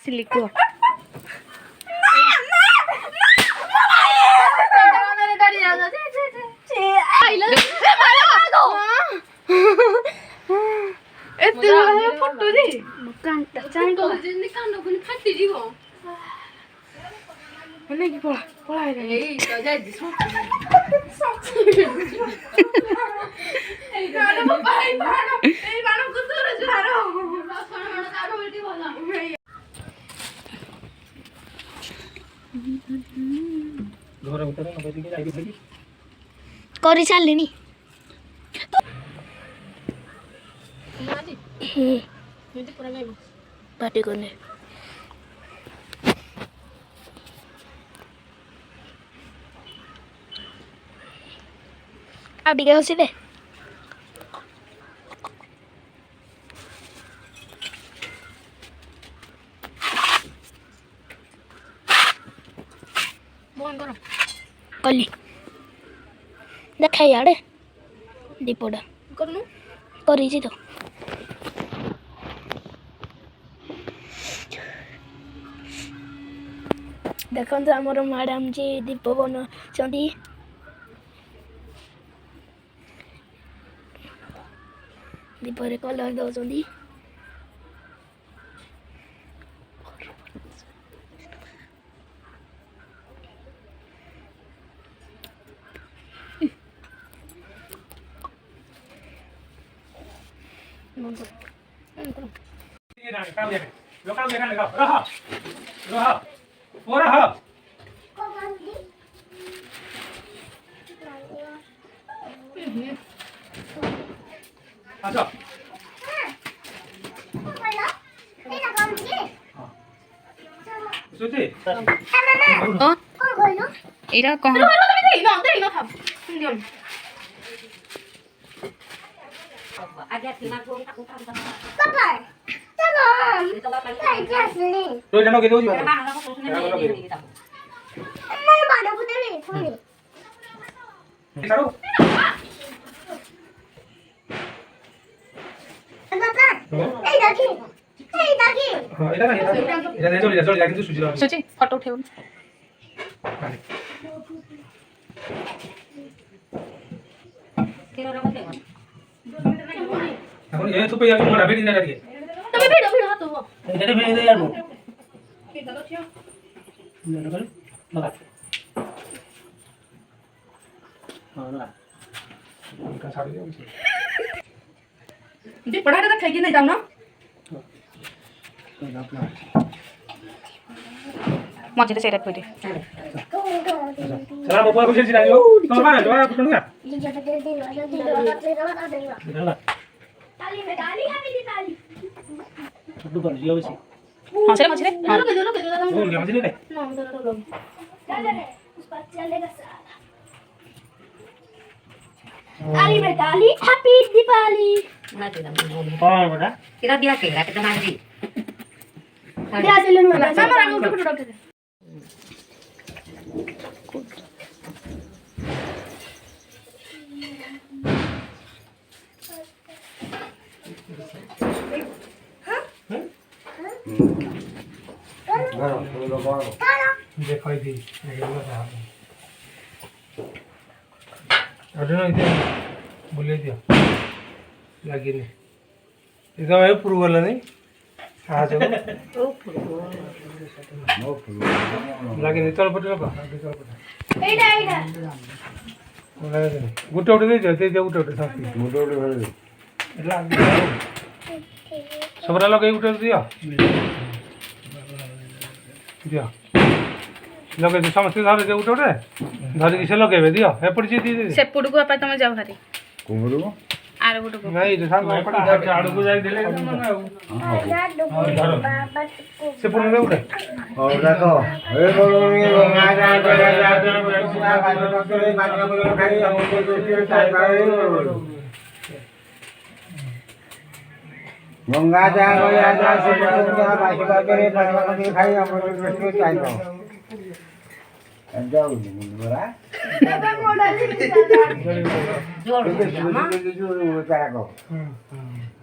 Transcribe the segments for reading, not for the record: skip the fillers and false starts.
Silico करी सारिनी party करने अब ठीक है हंसी दे कली देखा यार दीपड़ा करी तो देखो आमर मैडम जी दीप बना दीपरे कलर दौरान एरा कौन तो जानो के दो जी करो हां इधर इधर जाके सुजी लो सोची फोटो उठे এখন এই তো পেয়া মোরা বেদিন না করিয়ে তুমি ভিডিও ভিডিও হাতো এটা ভিডিও দেই আরবো এটা তো ছিল না করে লাগা हां ना का साड़ी दे दी पढ़ाई तो खाइए नहीं जाओ ना मजे से सेट कर दे चला बाबा कुछ चीज आयो तो मार दो आप ना ताली में ताली हैप्पी दिवाली छोटू कर लियो बस हां चले मजे हां हो गया मजे नहीं ना तो चल रे उस पर चलेगा साला ताली में ताली हैप्पी दिवाली हां बेटा kita dia kira kita mandi दिया चले ना sama orang udah udah udah देखो दी अरे ना इधर बोले दिया लगी नहीं इधर है प्रूव वाला नहीं आ जाओ लगी नहीं चल पड़ेगा बा एडा एडा लगे नहीं गुट्टे उठे दे जाते दे गुट्टे उठे साथी गुट्टे उठे भर दे लगी सबरा लगे गुट्टे दिया दिया लगे तो समझ धरे दे गुट्टे उठे धरे किसे लगे दिया है पड़ जी दे से पुडु को आपा तुम जाओ भारी कुमरू आरो गुटु को नहीं रे सामने पड़ा आड़ू को जाई देले से पुन ले उठे और देखो ए बोलो गंगा जा खाई हमको चाय गंगा जा से बाकी बाकी खाई हमको चाय जाओ बरा जोड़ जो तारा को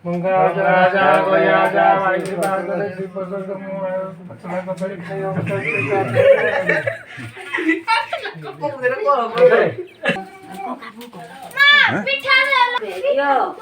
मंगळाजा गयाजा वाईसी बागरे श्रीपसद पचना कपडे खाई पिठा Yo.